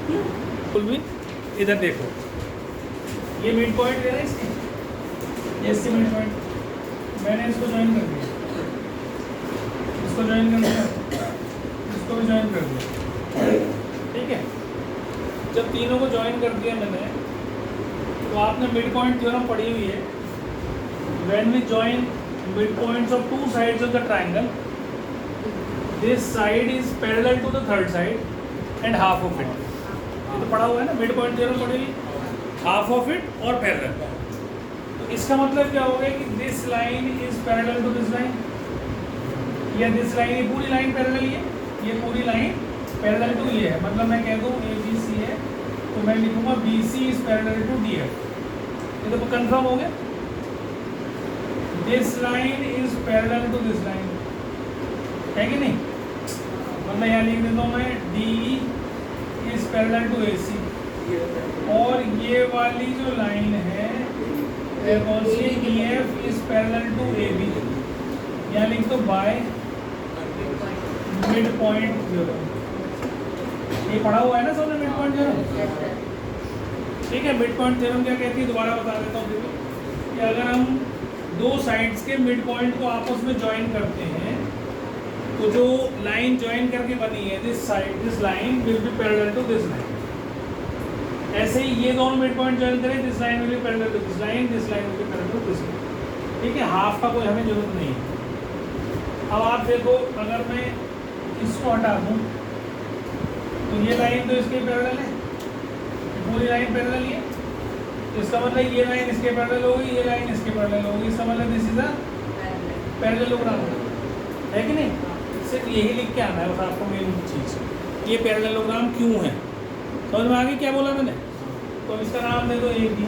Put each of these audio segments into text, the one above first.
बिल्कुल भी। इधर देखो, ये मिड पॉइंट है ना इसके, ये इसके मिड पॉइंट। मैंने इसको ज्वाइन कर दिया, इसको ज्वाइन कर दिया, इसको भी ज्वाइन कर दिया, ठीक है। जब तीनों को ज्वाइन कर दिया मैंने, तो आपने मिड पॉइंट थ्योरम पढ़ी हुई है। When we join mid points of two sides of the triangle, this side is parallel to the third side and half of it. ये तो पढ़ा हुआ है ना, मिड पॉइंट थ्योरम पढ़ी हुई, हाफ ऑफ इट और पैरेलल। तो इसका मतलब क्या होगा कि this line is parallel to this line, या दिस लाइन, ये पूरी लाइन पैरेलल है, ये पूरी लाइन पैरेलल टू ये है। मतलब मैं कह दूं ABC है, तो मैं लिखूंगा BC is parallel to DF। ये तो कंफर्म हो गया। This line is parallel to this line, है कि नहीं? मतलब यहाँ लिख देता हूँ मैं DE is parallel to AC, और ये वाली जो लाइन है कौन सी, EF is parallel to AB। यहाँ लिख दो बाय मिड पॉइंट थ्योरम। ये पढ़ा हुआ है ना सबने मिड पॉइंट थ्योरम, ठीक है। मिड पॉइंट थ्योरम क्या कहती है, दोबारा बता देता हूँ कि अगर हम दो साइड्स के मिड पॉइंट को आपस में ज्वाइन करते हैं, तो जो लाइन ज्वाइन करके बनी है, this side, this line will be parallel to this line. ऐसे ही ये दोनों मिड पॉइंट ज्वाइन करें, this line will be parallel to this line, this line will be parallel to this line, ठीक है। हाफ का कोई हमें जरूरत नहीं है। अब आप देखो, अगर मैं इसको हटा दूँ, तो ये लाइन तो इसके पैरेलल है, पूरी लाइन पैरेलल है, तो इसका मतलब ये लाइन इसके पैरेलल होगी, ये लाइन इसके पैरेलल होगी। इसका मतलब दिस इज अ पैरेललोग्राम, है कि नहीं? सिर्फ यही लिख के आना है बस आपको मेन चीज़, ये पैरेललोग्राम क्यों है। समझ में आ गई क्या बोला मैंने? तो इसका नाम दे दो AB।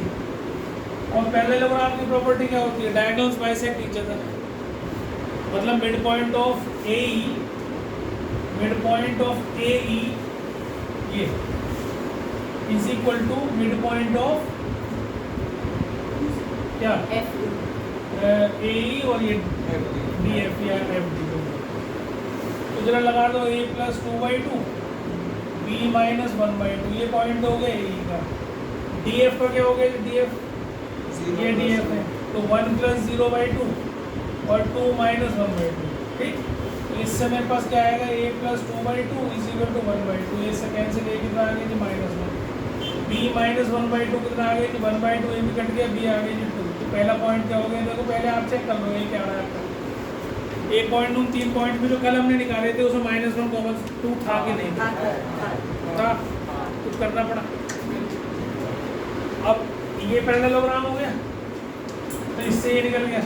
और पैरेललोग्राम की प्रॉपर्टी क्या होती है, डायगोनल्स बाइसेक्ट ईच अदर। मतलब mid point of AE, mid point of AE ये is equal to mid point of क्या, AE और ये DF या FD। तो जरा लगा दो A + 2/2 B - 1/2, ये पॉइंट हो गया AE का। DF का क्या हो गया, DF ये DF है, तो 1 + 0/2 और 2 - 1/2, ठीक। तो इससे मेरे पास क्या आएगा, A + 2/2 = 1/2। ये सेकेंड से लेके कितना आ गया जी -1। B - 1/2 कितना आ गया जी 1/2, ये भी कट गया, B आ गया जी 2। तो पहला पॉइंट क्या हो गया, देखो पहले आप चेक कर लो ये क्या आ रहा है आपका। एक पॉइंट उन तीन पॉइंट में जो कल हमने निकाले थे उसमें -1 कॉमन 2 था कि नहीं था, कुछ करना पड़ा। अब ये पैरेललोग्राम हो गया, तो इससे ये निकल गया।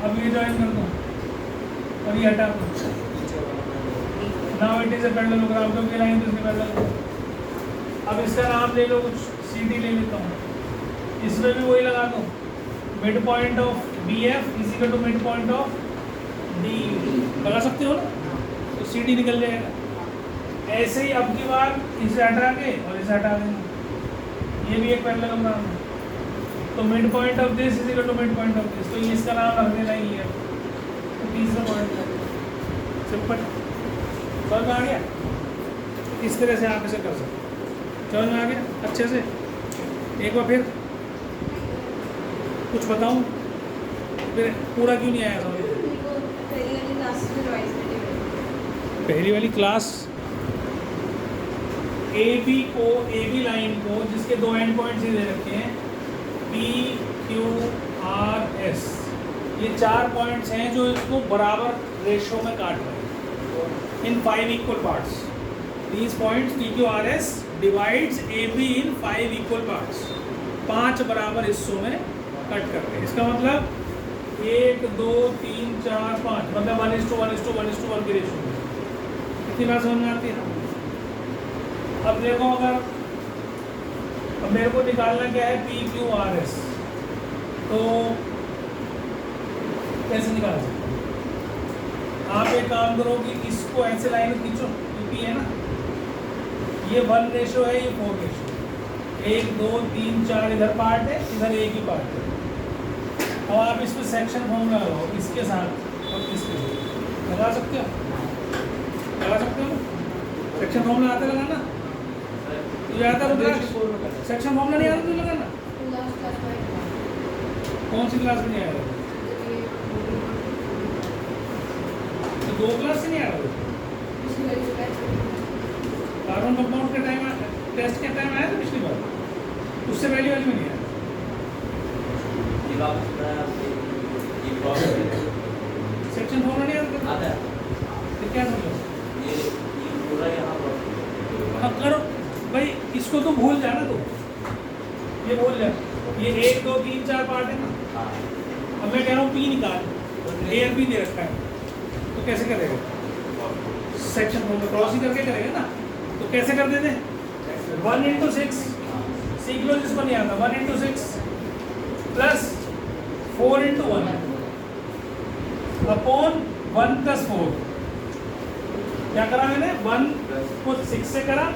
अब ये ज्वाइन कर दो और ये हटा दो, now it is a parallelogram, क्योंकि लाइन तो इसके पैरेलल। अब इसका नाम ले लो, कुछ CD ले लेता हूँ, इसमें भी वही लगा दो, mid point of BF is to mid point of D। लगा सकते हो ना, तो CD निकल जाएगा। ऐसे ही अब की बार इसे हटा के और इसे हटा देंगे, ये भी एक पैरेललोग्राम है। तो mid point of this is to mid point of this, तो ये इसका नाम रख देना ही है। तो तीसरा पॉइंट सिंपल, समझ में आ गया? इस तरह से आप इसे कर सकते हो। समझ में आ गया अच्छे से? एक बार फिर कुछ बताऊं, फिर पूरा क्यों नहीं आया समझ? पहली वाली क्लास AB लाइन को, जिसके दो एंड पॉइंट्स दे रखे हैं PQRS, ये 4 पॉइंट्स हैं जो इसको बराबर रेशो में काट रहे हैं इन 5 equal parts. These points PQRS divides AB in 5 equal parts, 5 बराबर हिस्सों में कट कर रहे हैं। इसका मतलब 1 2 3 4 5, मतलब 1:1:1:1 की रेशो में। कितनी बात समझ में आती है? अब देखो, अगर अब मेरे को निकालना क्या है PQRS, तो कैसे निकाल सकते हैं? आप एक काम करो कि इसको ऐसे लाइन खींचो, P है ना, ये 1 रेशो है, ये 4 रेशो, 1 2 3 4 इधर पार्ट है, इधर एक ही पार्ट है। अब आप इसमें सेक्शन फॉर्मूला लगाओ, इसके साथ और इसके साथ लगा सकते हो, लगा सकते हो। सेक्शन फॉर्मूला आता है लगाना, तुझे आता है रुद्राक्ष? सेक्शन फॉर्मूला नहीं आता तुझे लगाना? कौन सी क्लास में नहीं आया? तो 2 क्लास से नहीं आया? कार्बन कंपाउंड के टाइम टेस्ट के टाइम आया था पिछली बार, उससे पहले वाली में नहीं आया। सेक्शन फॉर्मूला नहीं आता है? तो क्या मतलब अब करो भाई, इसको तो भूल जाना, तो ये भूल जा, ये 1 2 3 4 पार्ट है ना। अब मैं कह रहा हूँ पी निकाल, ए और बी दे रखा है, तो कैसे करेगा? सेक्शन फॉर्मूला क्रॉस ही करके करेगा ना। तो कैसे कर देते हैं? 1 × 6 सीख लो जिसको नहीं आता। 1 × 6 प्लस 4 × 1 अपॉन 1 + 4। क्या करा मैंने? 1 को 6 से करा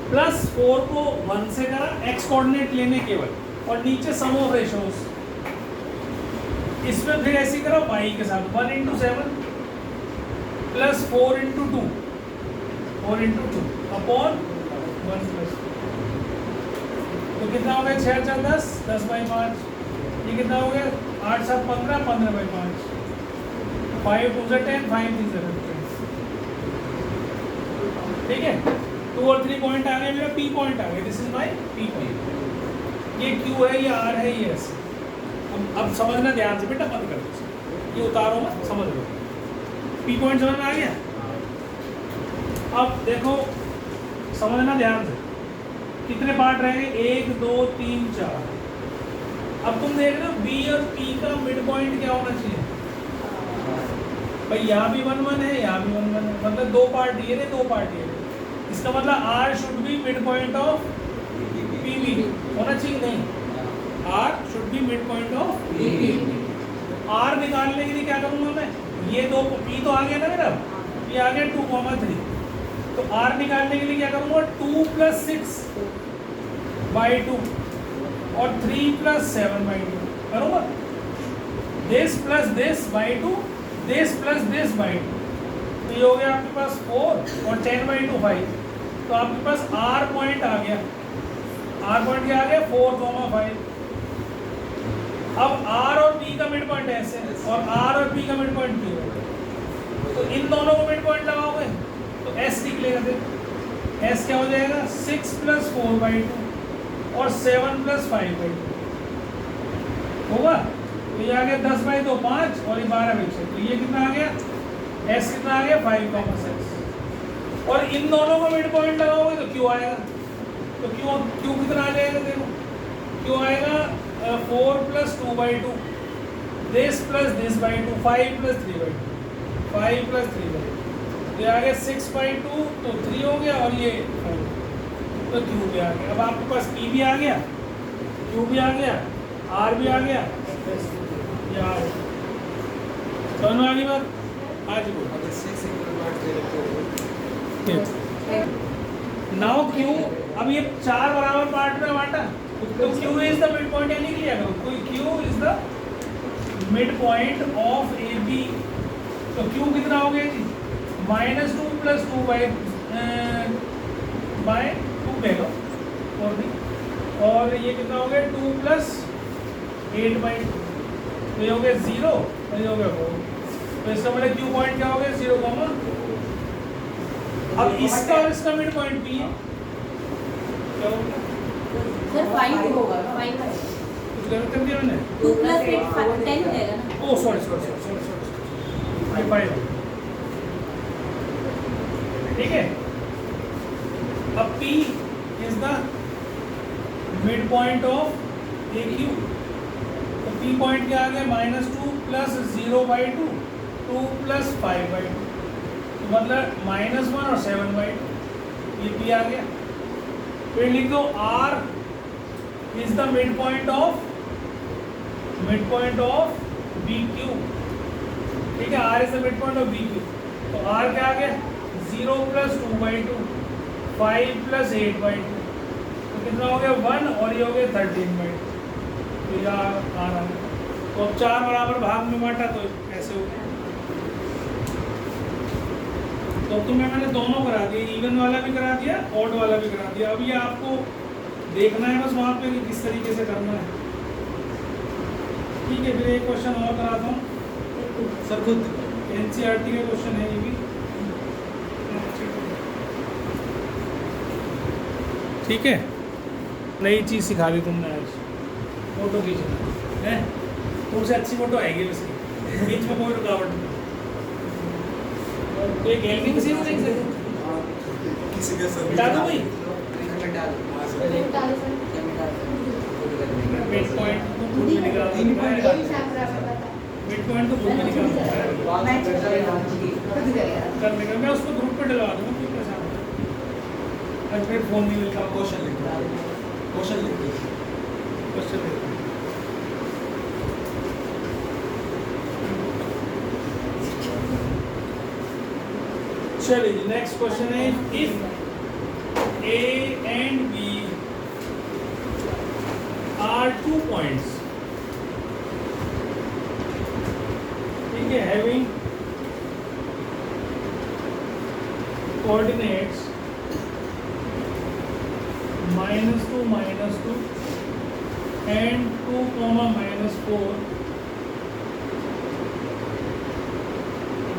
प्लस 4 को 1 से करा, एक्स कोऑर्डिनेट लेने केवल, और नीचे सम ऑफ रेशियोज। इसमें फिर ऐसे करो y के साथ 1 × 7 प्लस 4 × 2 अपॉन 1 + 2। तो कितना हो गया? 6 × 4 10, 10/5। ये कितना हो गया? 8 × 7 15, 15/5। 5 × 2 = 10, 5 × 3 = 10। ठीक है, 2 और 3 पॉइंट आ गए, मेरा P पॉइंट आ गया। This is my P point. ये Q है, ये R है, ये S। अब समझना ध्यान से बेटा, बंद कर दो ये, उतारो मत, समझ लो। P पॉइंट समझ में आ गया? अब देखो समझना ध्यान से, कितने पार्ट रह गए? 1 2 3 4। अब तुम देख रहे हो B और P का मिड पॉइंट क्या होना चाहिए भाई? यहाँ भी 1 1 है, यहाँ भी 1 1 है, मतलब 2 पार्ट ये थे, 2 पार्ट ये थे। इसका मतलब R should be mid point of PB होना चाहिए, नहीं? R should be mid point of PB। R निकालने के लिए क्या करूँगा मैं? ये 2 P तो आ गया ना मेरा, ये आ गया 2, 3। तो R निकालने के लिए क्या करूँगा? 2 + 6/2 और 3 + 7/2 करूँगा। this + this/2, this + this/2। तो ये हो गया आपके पास 4 और 10/2 5। तो आपके पास R पॉइंट आ गया। R पॉइंट क्या आ गया? 4, 5। अब R और P का मिड पॉइंट ऐसे है, और R और P का मिड पॉइंट P है। तो इन दोनों को मिड पॉइंट लगाओगे तो S निकलेगा। फिर S क्या हो जाएगा? 6 + 4/2 और 7 + 5/2 होगा। तो ये आ गया 10/2 5 और ये 12/6। तो ये कितना आ गया? S कितना आ गया? 5, 6। और इन दोनों को मिड पॉइंट लगाओगे तो Q आएगा। तो Q कितना आ जाएगा? देखो Q आएगा 4 + 2/2, this + this/2, 5 + 3/2, 5 + 3/2। ये आ गया 6/2, तो 3 हो गया, और ये 4, तो Q भी आ गया। अब आपके पास P भी आ गया, Q भी आ गया, R भी आ गया, ये R। समझ में आ गई बात? आज नाउ Q, अब ये 4 बराबर पार्ट में बांटा, तो Q is the mid point, यानी लिया करो कोई Q is the mid point of AB। तो Q कितना हो गया जी? -2 + 2/2 ले लो, और ये कितना हो गया? 2 + 8/2। तो ये हो गया 0 और ये हो गया 4। तो इसका मतलब Q पॉइंट क्या हो गया? 0, अब इसका और इसका मिड पॉइंट P है। क्या हो गया सर? 5 होगा, 5 है। कुछ गलत कर दिया मैंने? 2 + 8 10 हो जाएगा ना। Oh sorry, 5। ठीक है, अब P is the mid point of AQ। तो P पॉइंट क्या आ गया? -2 + 0/2, 2 + 5/2, तो मतलब -1 और 7/2। ये P आ गया। फिर लिख दो R is the mid point of BQ। ठीक है, R is the mid point of BQ। तो R क्या आ गया? 0 + 2/2, 5 + 8/2, तो कितना हो गया? 1, और ये हो गया 13/2। तो ये आ रहा है। तो अब 4 बराबर भाग में बांटा, तो ऐसे हो गया। तो मैंने दोनों करा दिए, इवन वाला भी करा दिया, ऑड वाला भी करा दिया। अब ये आपको देखना है बस वहाँ पे कि किस तरीके से करना है। ठीक है, फिर एक क्वेश्चन और कराता हूँ सर खुद एनसीईआरटी का क्वेश्चन है ये भी। ठीक है, नई चीज़ सिखा दी तुमने आज, फोटो खींचना है। तुमसे अच्छी फोटो आएगी उसकी, बीच में कोई रुकावट नहीं। तो ये गेमिंग से हो नहीं किसी का सर हटा दो भाई, मिड पॉइंट तो खुद में निकालना है, मिड पॉइंट तो खुद में निकालना है करने का। मैं उसको ग्रुप पे डलवा दूँगा, कोई परेशान नहीं। आज फिर फोन नहीं मिलता। क्वेश्चन लिख क्वेश्चन लिख क्वेश्चन लिख चलिए, नेक्स्ट क्वेश्चन है, if A and B are 2 points, ठीक है, having coordinates -2 -2 and 2, -4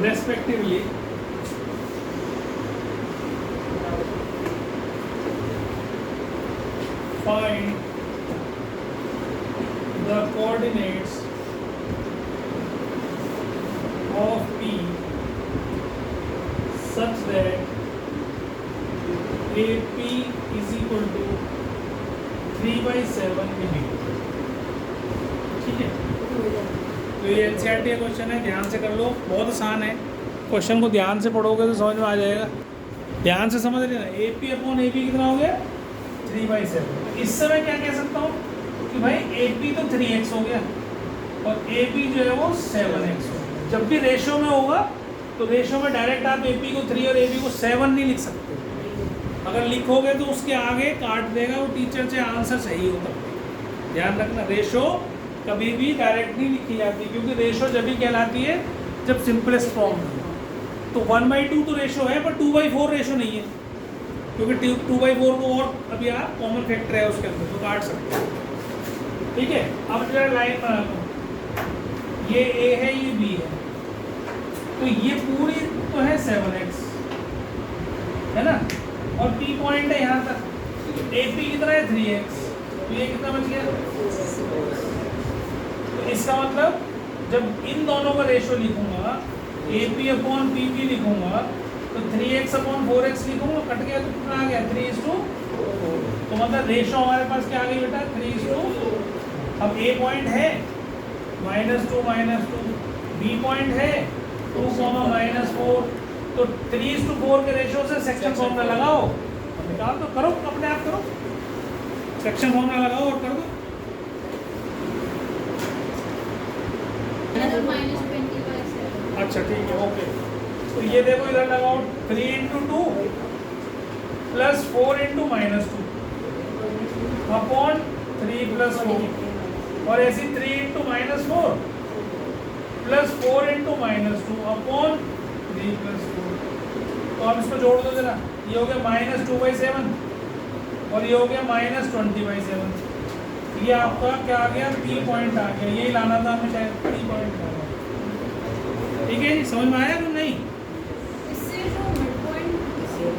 respectively, find the coordinates of P such that AP is equal to 3/7 मिली। ठीक है, तो ये एनसीईआरटी का क्वेश्चन है, ध्यान से कर लो, बहुत आसान है। क्वेश्चन को ध्यान से पढ़ोगे तो समझ में आ जाएगा। ध्यान से समझ लेना, AP अपॉन AP कितना हो गया 3/7। इस समय क्या कह सकता हूँ कि भाई AP तो 3x हो गया और AP जो है वो 7x हो गया। जब भी रेशो में होगा तो रेशो में डायरेक्ट आप AP को 3 और AP को 7 नहीं लिख सकते। अगर लिखोगे तो उसके आगे काट देगा वो टीचर, से आंसर सही होता है। ध्यान रखना, रेशो कभी भी डायरेक्ट नहीं लिखी जाती, क्योंकि रेशो जब भी कहलाती है जब सिंपलेस्ट फॉर्म में। तो 1/2 तो रेशो है, पर 2/4 रेशो नहीं है, क्योंकि 2/4 को और अभी आप कॉमन फैक्टर है उसके अंदर, तो काट सकते हैं। ठीक है, अब जरा लाइन बनाता हूँ, ये A है, ये B है, तो ये पूरी तो है 7x, है ना, और P पॉइंट है यहाँ तक, AP कितना है 3x, तो ये कितना बच गया। तो इसका मतलब जब इन दोनों का रेशो लिखूंगा, AP अपॉन PP लिखूंगा, तो 3x अपॉन 4x लिखूंगा, कट गया तो कितना आ गया 3:4। तो मतलब रेशो हमारे पास क्या आ गई बेटा 3:4। अब A पॉइंट है -2 -2, B पॉइंट है 2, -4, तो 3:4 के रेशो से सेक्शन फॉर्मूला लगाओ और निकाल दो, करो अपने आप करो, सेक्शन फॉर्मूला लगाओ और कर दो। अच्छा ठीक है, ओके, तो ये देखो इधर लगाओ 3 × 2 + 4 × -2 अपॉन 3 + 4, और ऐसी 3 × -4 + 4 × -2 अपॉन 3 + 4। तो आप इसको जोड़ दो जरा, ये हो गया -2/7 और ये हो गया -20/7। ये आपका क्या आ गया, P पॉइंट आ गया, यही लाना था हमें शायद, P पॉइंट आ गया। ठीक है जी, समझ में आया कि नहीं। इससे जो मिड पॉइंट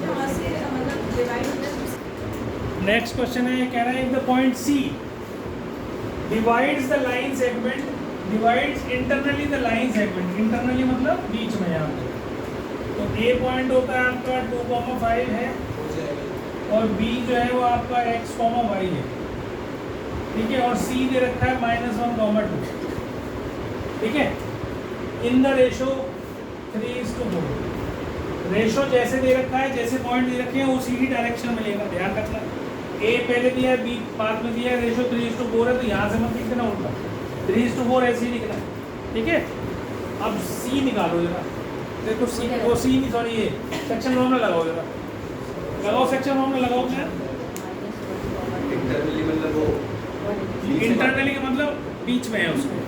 जहाँ से मतलब डिवाइड होता है। नेक्स्ट क्वेश्चन है, कह रहा है the point C divides the line segment, divides internally the line segment, internally मतलब बीच में यहाँ पे। तो A पॉइंट होता है आपका 2,5 है और B जो है वो आपका x, y है, ठीक है, और C दे रखा है -1, 2, ठीक है, इन द रेशो 3:4। रेशो जैसे दे रखा है, जैसे पॉइंट दे रखे हैं उसी ही डायरेक्शन में लेगा, ध्यान रखना। A पहले दिया है, B बाद में दिया है, रेशो 3:4 है, तो यहाँ से मत लिख देना उल्टा, 3:4 ऐसे ही लिखना है, ठीक है। अब C निकालो जरा, देखो C को, C नहीं सॉरी, ये सेक्शन फॉर्मूला लगाओ जरा, लगाओ सेक्शन फॉर्मूला लगाओ। क्या इंटरनली मतलब वो, इंटरनली का मतलब बीच में है, उसमें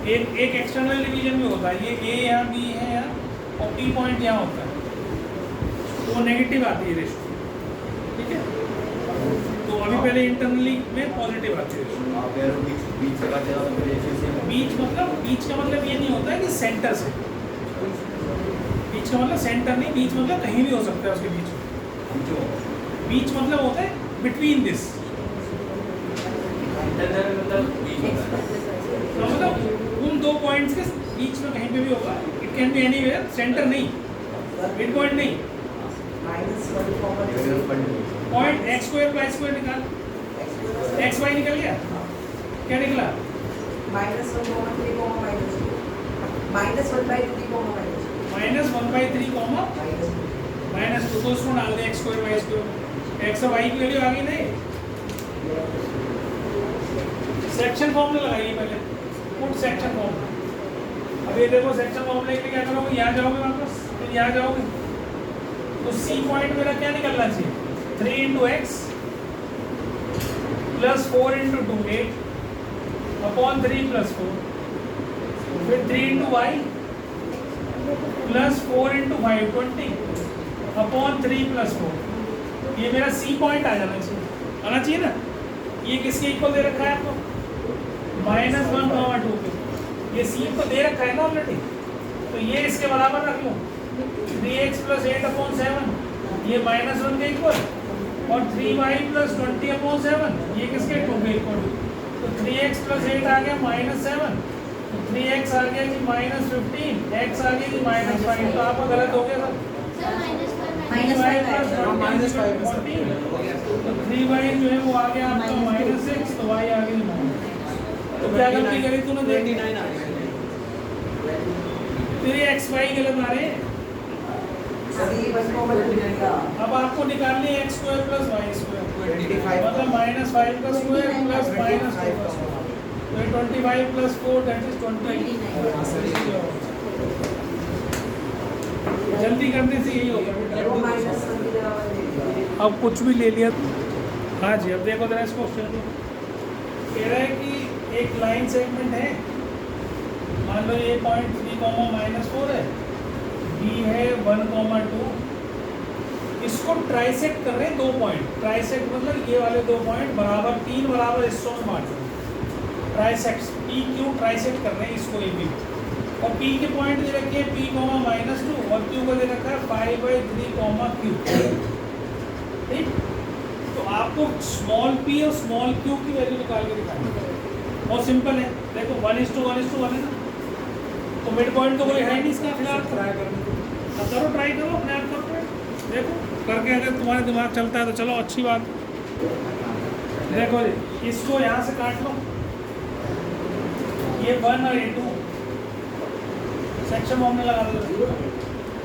एक एक्सटर्नल डिवीजन में होता है, ये A यहाँ, B है यहाँ, और P पॉइंट यहाँ होता है, तो वो नेगेटिव आती है रेशो, ठीक है। तो अभी पहले इंटरनली में पॉजिटिव आती है रेशो। आप कह रहे हो बीच से काटेगा तो फिर रेशियो सेम बीच का मतलब ये नहीं होता है कि सेंटर से, बीच का मतलब सेंटर नहीं, बीच मतलब कहीं भी हो सकता है उसके बीच में। बीच मतलब होता है बिटवीन दिस, मतलब उन दो पॉइंट्स के बीच में कहीं पे भी होगा। It can be anywhere, center नहीं, मिड पॉइंट नहीं। Point x square Y square निकाल, एक्स वाई निकल गया, क्या निकला? -1/3 कॉमा -2, तो उसको डाल दे X square Y square, X और वाई की वैल्यू आ गई नहीं। सेक्शन फॉर्मूला लगाइए पहले, पुट सेक्शन फॉर्मूला। अब ये देखो सेक्शन फॉर्मूला के लिए क्या करोगे, यहाँ जाओगे वापस, फिर यहाँ जाओगे, तो सी पॉइंट मेरा क्या निकलना चाहिए? 3 × x + 4 × 2 8 अपॉन 3 + 4, फिर 3 × y + 4 × 5 20 अपॉन 3 + 4। ये मेरा सी पॉइंट आ जाना चाहिए, आना चाहिए ना। ये किसके इक्वल दे रखा है आपको? -1, 2 पे। ये सी को दे रखा है ना ऑलरेडी, तो ये इसके बराबर रख लो, 3x + 8 अपॉन 7, ये -1 के इक्वल, और 3y + 20 अपॉन 7, ये किसके 2 के इक्वल। तो 3x + 8 आ गया -7, तो 3x आ गया जी -15, x आ गया जी -5। तो आपका गलत हो गया सर, 3y + 20 14, तो 3y जो है वो आ गया आपका -6, तो y आ गया -। तो क्या गलती करी तूने? 29 आ गया। तो ये x y गलत आ रहे हैं। अब आपको निकालनी है x² + y², 25 मतलब -5 का स्क्वायर प्लस -2 का स्क्वायर, तो 25 + 4 दैट इज 20। जल्दी करने से यही होगा। अब कुछ भी ले लिया। हाँ जी, अब देखो जरा इस क्वेश्चन को, कह रहा है कि एक लाइन सेगमेंट है, मान लो ये पॉइंट 3, -4 है, बी है 1, 2, इसको ट्राइसेक्ट कर रहे हैं 2 पॉइंट। ट्राइसेक्ट मतलब ये वाले 2 पॉइंट बराबर 3 बराबर हिस्सों में बांट रहे हैं। ट्राइसेक्ट पी क्यू ट्राइसेक्ट कर रहे हैं इसको ए बी, और पी के पॉइंट दे रखे हैं p, -2, और क्यू को दे रखा है 5/3, q। ठीक, तो आपको स्मॉल p और स्मॉल q की वैल्यू निकाल के दिखानी है। बहुत सिंपल है, देखो 1:1:1 है ना, तो मिड पॉइंट तो कोई है नहीं इसका। फिलहाल ट्राई करो, करो, ट्राई करो अपने आप करके, देखो करके, अगर तुम्हारे दिमाग चलता है तो चलो अच्छी बात। देखो जी, इसको यहाँ से काट लो, ये 1 और ये 2, सेक्शन फॉर्मूला लगा दो।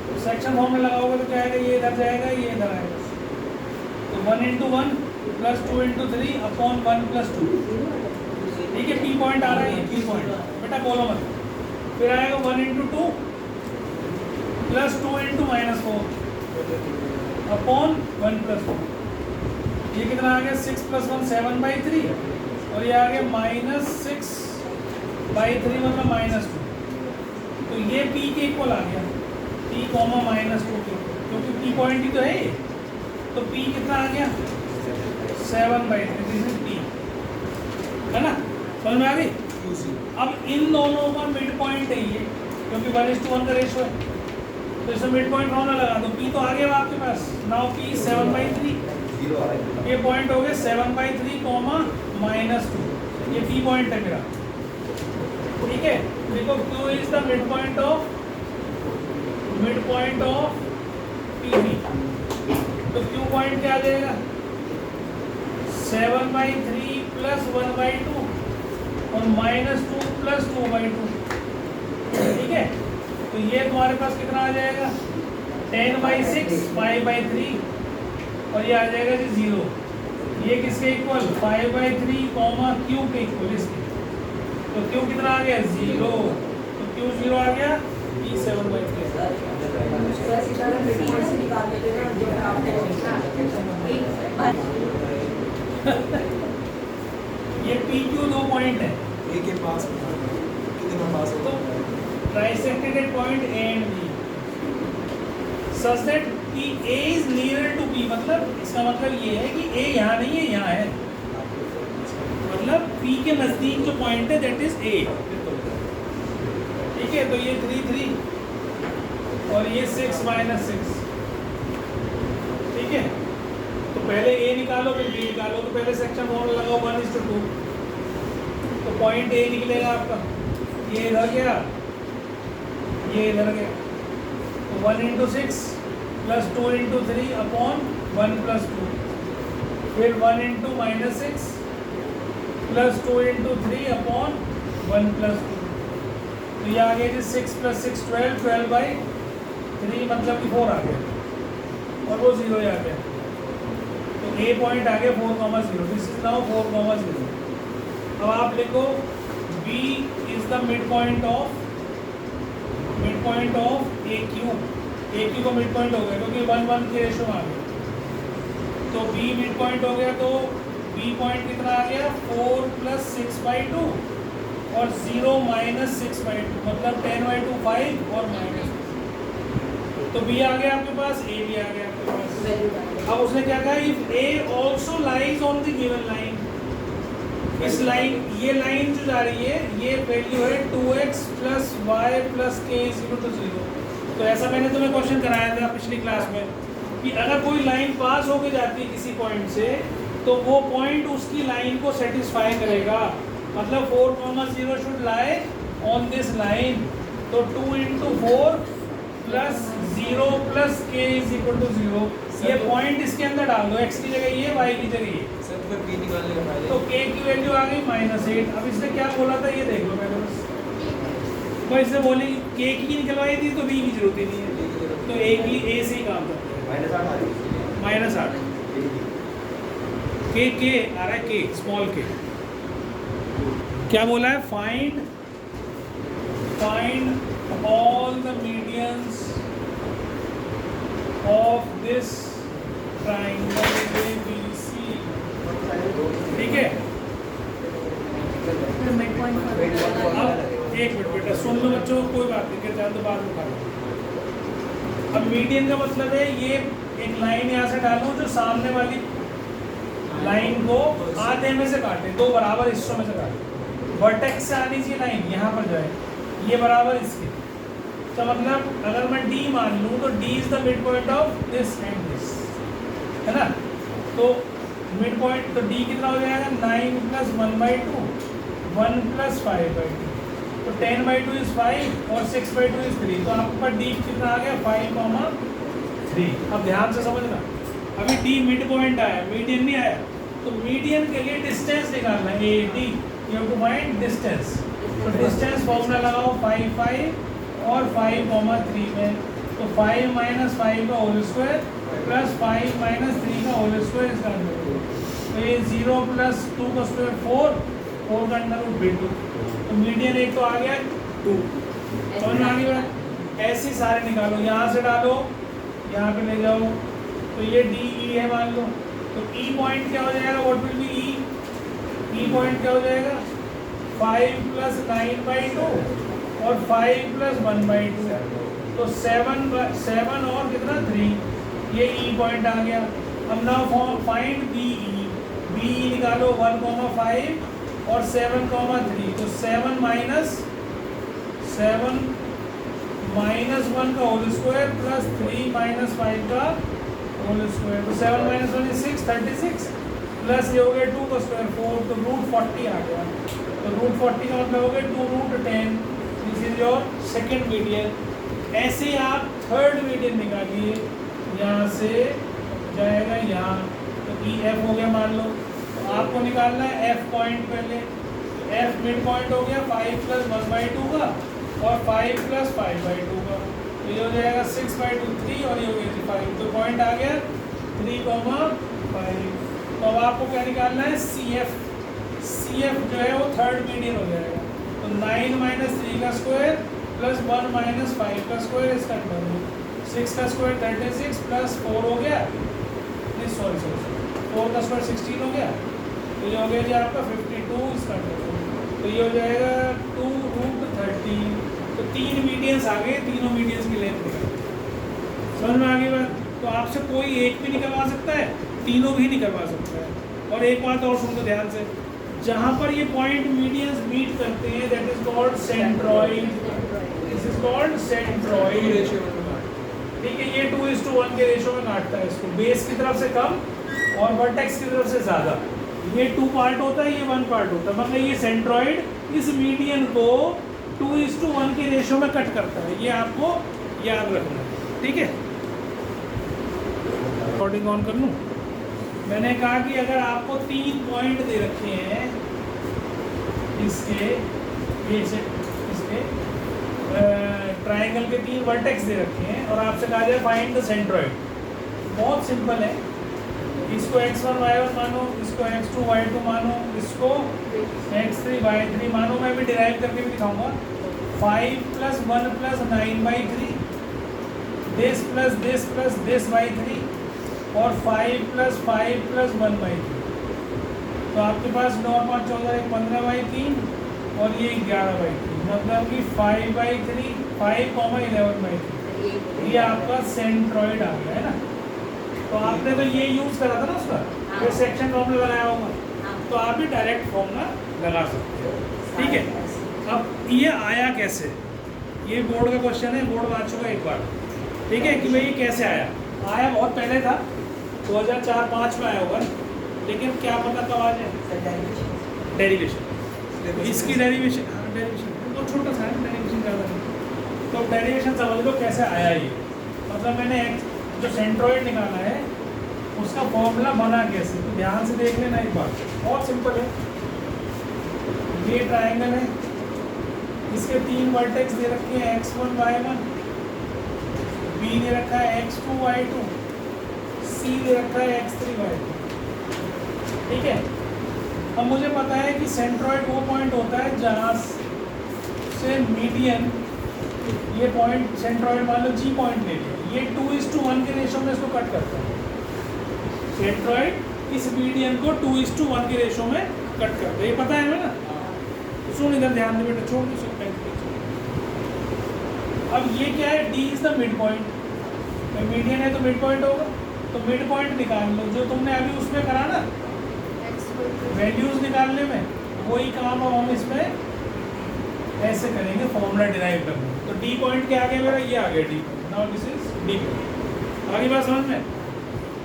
तो सेक्शन फॉर्मूला लगाओगे तो क्या आएगा? ये इधर जाएगा, ये इधर आएगा, तो 1 × 1 + 2 × 3 अपॉन 1 + 2। ठीक है, पी पॉइंट आ रहा है, ये पी पॉइंट बेटा बोलो मत। फिर आएगा 1 × 2 + 2 × -4 अपॉन 1 + 2। ये कितना आ गया? 6 + 1 7/3, और ये आ गया -6/3 मतलब -2। तो ये p के इक्वल आ गया, p, -2 के, क्योंकि p पॉइंट ही तो है ये। तो p कितना आ गया? 7/3, दिस इज p, है ना? समझ में आ गई? अब इन दोनों का मिड पॉइंट है ये, क्योंकि 1:1 का रेशो है, तो इसमें मिड पॉइंट फॉर्मूला लगा दो। p तो आ गया आपके पास, नाउ p 7/3, ये पॉइंट हो गया 7/3, -2, ये p पॉइंट है मेरा। ठीक है, देखो Q is the mid point of PB, तो Q पॉइंट क्या आ जाएगा? 7/3 + 1/2 और -2 + 2/2। ठीक है, तो ये तुम्हारे पास कितना आ जाएगा? 10/6 5/3, और ये आ जाएगा जी 0। ये किसके इक्वल? 5/3, Q के इक्वल इसके। तो Q कितना आ गया? 0। तो Q 0 आ गया, P 7/3। ये PQ 2 पॉइंट है, ए के पास कितना पास तो होगा? Trisected point A and B, such that कि A is near to B, मतलब इसका मतलब ये है कि A यहाँ नहीं है, यहाँ है, मतलब P के नज़दीक जो पॉइंट है दैट इज A। ठीक है, तो ये 3 3 और ये 6 माइनस 6। ठीक है, तो पहले A निकालो फिर B निकालो, तो पहले सेक्शन फॉर्मूला लगाओ 1:2, तो पॉइंट A निकलेगा आपका, ये इधर गया, ये इधर गया, तो 1 × 6 प्लस 2 × 3 अपॉन 1 + 2, फिर 1 × -6 प्लस 2 × 3 अपॉन 1 + 2, तो ये आ गया जी 6 + 6 12, 12/3 मतलब कि 4 आ गया, और वो 0 आ गया, तो A पॉइंट आ गया 4,0, दिस इज नाउ 4,0। अब आप लिखो B is the mid point of AQ का मिड पॉइंट हो गया, क्योंकि 1 1 के रेशो आ गया, तो B मिड पॉइंट हो गया, तो B पॉइंट कितना आ गया 4 + 6/2 और 0 - 6/2 मतलब 10/2 5 और माइनस, तो B आ गया आपके पास, A भी आ गया आपके पास। अब उसने क्या कहा, if A also lies on the given line, इस लाइन, ये लाइन जो जा रही है ये वैल्यू है 2x + y + k = 0। तो ऐसा मैंने तुम्हें क्वेश्चन कराया था पिछली क्लास में कि अगर कोई लाइन पास होके जाती है किसी पॉइंट से, तो वो पॉइंट उसकी लाइन को सेटिस्फाई करेगा, मतलब 4,0 should lie on this line, तो 2 × 4 + 0 + k = 0, ये पॉइंट इसके अंदर डाल दो, x की जगह ये, y की जगह ये, सर तो P निकालने का फायदा तो k की वैल्यू आ गई -8। अब इसने क्या बोला था ये देख लो पहले बस, तो इसने बोली k की निकलवाई थी तो b की जरूरत ही नहीं है, तो a से ही काम करते हैं, -8 आ रही है। -8 k आ रहा है, k स्मॉल k। क्या बोला है, find all the medians of this triangle ABC। ठीक है, मिड पॉइंट अब एक मिनट बेटा सुन लो बच्चों, कोई बात नहीं, फिर तो बाद में उठा। अब मीडियन का मतलब है ये एक लाइन यहाँ से डालो जो सामने वाली लाइन को आधे में से काटे, दो बराबर हिस्सों में से काटे, वर्टेक्स से आनी चाहिए लाइन यहाँ पर जाए, ये बराबर इसके, तो मतलब अगर मैं D मान लूँ तो D is the mid point of this and this, है ना, तो मिड पॉइंट, तो D कितना हो जाएगा 9 + 1/2 1 + 5/2, तो 10/2 इज 5 और 6/2 इज 3, तो आपके पास D कितना आ गया 5,3। अब ध्यान से समझना, अभी D मिड पॉइंट आया, मीडियन नहीं आया, तो मीडियन के लिए डिस्टेंस निकालना है AD, you have to find distance, तो डिस्टेंस फॉर्मूला लगाओ 5 5 और 5,3 में, तो 5 - 5 का होल स्क्वायर प्लस 5 - 3 का होल स्क्वायर, इसका अंदर, तो ये 0 + 2 का स्क्वायर 4 का अंडर √2, तो मीडियन एक तो आ गया 2, समझ में आ गई बात। ऐसे सारे निकालो, यहाँ से डालो यहाँ पे ले जाओ, तो ये DE है मान लो, तो E पॉइंट क्या हो जाएगा, what will be E point क्या हो जाएगा 5 + 9/2 और 5 + 1/2, तो 7 और कितना 3, ये E पॉइंट आ गया। अब नाउ फाइंड BE निकालो 1,5 और 7,3, तो 7 - 1 का होल स्क्वायर प्लस 3 - 5 का होल स्क्वायर, तो 7 - 1 is 6 36 प्लस ये हो गया 2 का स्क्वायर 4, तो √40 आ गया, तो √40 का मतलब हो गया 2√10, this is your second median. ऐसे ही आप थर्ड मीडियन निकालिए, यहाँ से जाएगा यहाँ, तो EF हो गया मान लो, तो आपको निकालना है F पॉइंट पहले, F मिड पॉइंट हो गया 5 + 1/2 का और 5 + 5/2 का, तो ये हो जाएगा 6/2 3 और ये हो गया 5, तो पॉइंट आ गया 3,5। तो अब आपको क्या निकालना है CF जो है वो थर्ड मीडियन हो जाएगा, तो 9 - 3 का स्क्वायर प्लस 1 - 5 का स्क्वायर, इसका अंडर 6 का स्क्वायर 36 प्लस 4 हो गया, नहीं सॉरी 4 का स्क्वायर 16 हो गया, तो ये हो गया जी आपका 52, इसका अंडर, तो ये हो जाएगा 2√13, तो 3 मीडियंस आ गए, तीनों मीडियंस की लेंथ निकाल, समझ में आ गई बात। तो आपसे कोई एक भी निकलवा सकता है, तीनों भी निकलवा सकता है। और एक बात और सुन लो ध्यान से, जहाँ पर ये पॉइंट मीडियंस मीट करते हैं that is called centroid, this is called centroid. ठीक है, ये 2:1 के रेशो में काटता है इसको, बेस की तरफ से कम और वर्टेक्स की तरफ से ज़्यादा। ये 2 पार्ट होता है, ये 1 पार्ट होता है, मतलब ये सेंट्रॉइड इस मीडियन को 2:1 के रेशो में कट करता है। ये आपको याद रखना है, ठीक है। रिकॉर्डिंग ऑन कर लूँ। मैंने कहा कि अगर आपको 3 पॉइंट दे रखे हैं इसके, ये से इसके ट्राइंगल के 3 वर्टेक्स दे रखे हैं और आपसे कहा जाए फाइंड द सेंट्रॉइड। बहुत सिंपल है, इसको x1 y1 मानो, इसको x2 y2 मानो, इसको x3 y3 मानो। मैं भी डिराइव करके भी दिखाऊंगा। 5 + 1 + 9/3, this plus this by 3 और 5 + 5 + 1/3। तो आपके पास 9 और 5 14 एक 15/3 और ये 11/3, मतलब कि 5/3 5,11/3 ये आपका सेंट्रॉइड आ गया है ना। तो आपने तो ये यूज़ करा था ना उसका, ये सेक्शन फॉर्मूला लगाया होगा, तो आप भी डायरेक्ट फॉर्मूला लगा सकते हो, ठीक है। अब ये आया कैसे, ये बोर्ड का क्वेश्चन है, बोर्ड में आ चुका एक बार, ठीक है, कि भाई ये कैसे आया। आया बहुत पहले था, 2004-5 में आया होगा, लेकिन क्या पता कब आ जाए। डेरिवेशन, इसकी डेरिवेशन, हाँ डेरिवेशन बहुत छोटा सा है, डेरिवेशन ज़्यादा नहीं। तो डेरिवेशन समझ लो कैसे आया ये, मतलब मैंने जो सेंट्रॉइड निकाला है उसका फॉर्मूला बना कैसे, तो ध्यान से देख लेना एक बार, बहुत सिंपल है। ये ट्राइंगल है, इसके 3 वर्टेक्स दे रखे हैं x1 y1, b दे रखा है x2 y2, c दे रखा है x3 y2, ठीक है। अब मुझे पता है कि सेंट्रॉइड वो पॉइंट होता है जहाँ से मीडियन, ये पॉइंट सेंट्रॉइड मान लो G पॉइंट ले लिया, ये 2:1 के रेशो में इसको कट करता है। सेंट्रॉइड इस मीडियन को 2:1 के रेशो में कट करता है, ये पता है ना। सुन इधर ध्यान दे बेटा, छोड़ दो सकते। अब ये क्या है, D is the mid point, median है तो मिड पॉइंट होगा, तो मिड पॉइंट निकाल लो। जो तुमने अभी उसमें करा ना वैल्यूज निकालने में, वही काम अब हम इसमें ऐसे करेंगे, फॉर्मूला डिराइव करना। तो D पॉइंट क्या आ गया मेरा, ये आ गया D। Now this is D point. आगे बात समझ में।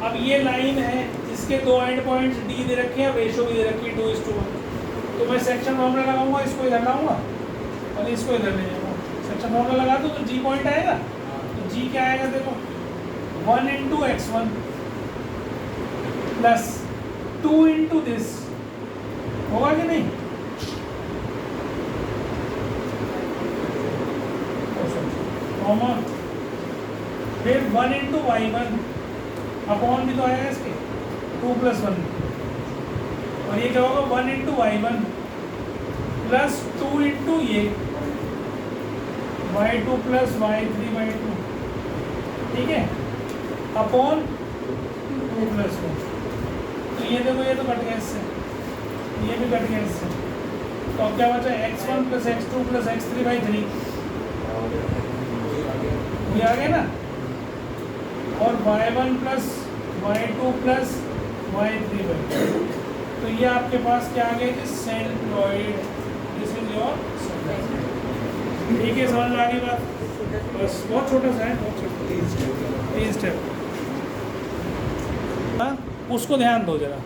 अब ये लाइन है, इसके 2 एंड पॉइंट्स D दे रखे हैं, रेशो भी दे रखी है 2:1। तो मैं सेक्शन फॉर्मूला लगाऊंगा, इसको इधर लाऊंगा और इसको इधर ले जाऊंगा। सेक्शन फॉर्मूला लगा दो तो G पॉइंट आएगा। तो G क्या आएगा देखो, 1 × x1 प्लस 2 × दिस, होगा कि नहीं। फिर 1 × y1 अपॉन भी तो आएगा इसके 2 + 1, और ये क्या होगा 1 × y1 प्लस 2 × ये y2 प्लस y3/2, ठीक है, अपॉन 2 + 1। तो ये देखो, ये तो कट गया इससे, ये भी कट गया इससे, तो अब क्या बचा x1 + x2 + x3/3, ये आ गया ना, और y1 + y2 + y3/2। तो ये आपके पास क्या आ गया कि centroid, this is your centroid. ठीक है, समझ में आ गई बात, बस बहुत छोटा सा है, बहुत छोटा, 3 स्टेप। हाँ, उसको ध्यान दो जरा।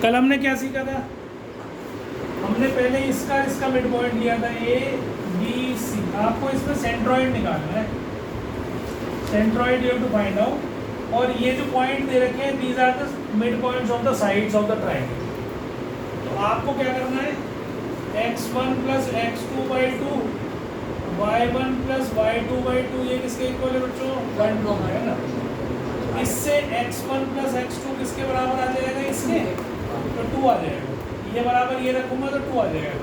कल हमने क्या सीखा था, हमने पहले इसका मिड पॉइंट लिया था A B C। आपको इसमें सेंट्रॉइड निकालना है, centroid you have to find out. और ये जो पॉइंट दे रखे हैं, these are the mid points of the sides of the triangle. तो आपको क्या करना है, x1 + x2/2 y1 + y2/2, ये किसके इक्वल है बच्चों, 1 है ना। इससे x1 + x2 किसके बराबर आ जाएगा, इसके, तो 2 आ जाएगा। ये बराबर ये रखूँगा तो 2 आ जाएगा,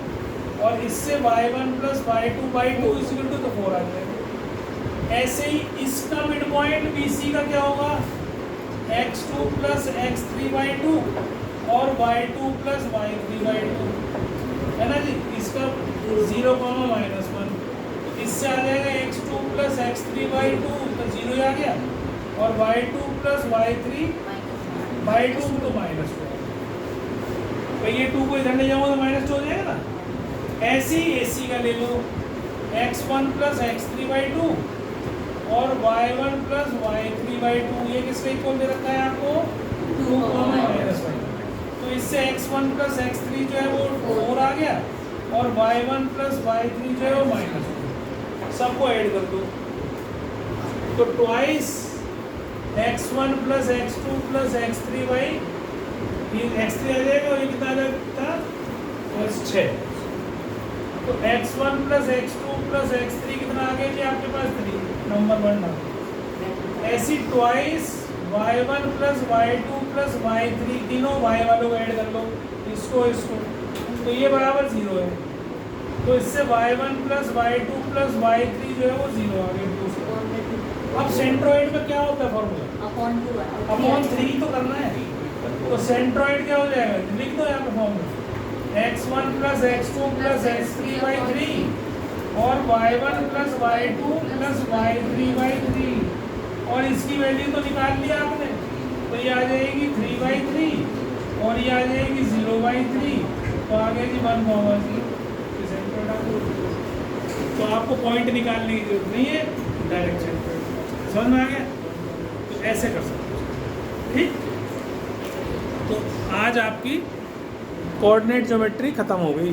और इससे y1 + y2/2 = तो 4 आ जाएगा। ऐसे ही इसका मिड पॉइंट BC का क्या होगा, x2 + x3/2 और y2 + y3/2, है ना जी। इसका 0, -1, इससे आ जाएगा x2 + x3/2, तो 0 आ गया, और y2 प्लस y3 बाई 2 तो -2। भाई ये 2 को इधर ले जाऊंगा तो -2 हो जाएगा ना। ऐसे ही AC का ले लो, x1 प्लस x3 बाई 2 और y1 प्लस y3 बाई 2। ये किसका इक्वल दे रखा है आपको? 2 -1। तो इससे x1 प्लस x3 जो है वो 4 आ गया और y1 प्लस y3 जो है वो -2। सबको ऐड कर दो तो twice x1 plus x2 plus x3 by x3 आ जाएगा और ये कितना आ जाता? बस 6। तो x1 plus x2 plus x3 कितना आ गया जी आपके पास? 3 नंबर 1 ना। ऐसी twice y1 plus y2 plus y3 तीनों y वालों को ऐड कर लो, इसको इसको, तो ये बराबर 0 है। तो इससे y1 plus y2 plus y3 जो है वो 0 आ गया। अब सेंट्रोइड में क्या होता है फॉर्मूला? अपॉन 3 तो करना है। तो सेंट्रोइड क्या हो जाएगा? लिख दो यहाँ पे formula, x1 plus x2 plus x3 by 3 और y1 plus y2 plus y3 by 3 और इसकी वैल्यू तो निकाल लिया आपने, तो ये आ जाएगी 3 बाई 3 और ये आ जाएगी 0 बाई 3, तो आ गया जी 1/0। तो आपको पॉइंट निकालने की जरूरत नहीं है, डायरेक्ट सेंट्रोइड समझ में आ गया? तो ऐसे कर सकते हो, ठीक। तो आज आपकी कोऑर्डिनेट ज्योमेट्री खत्म हो गई।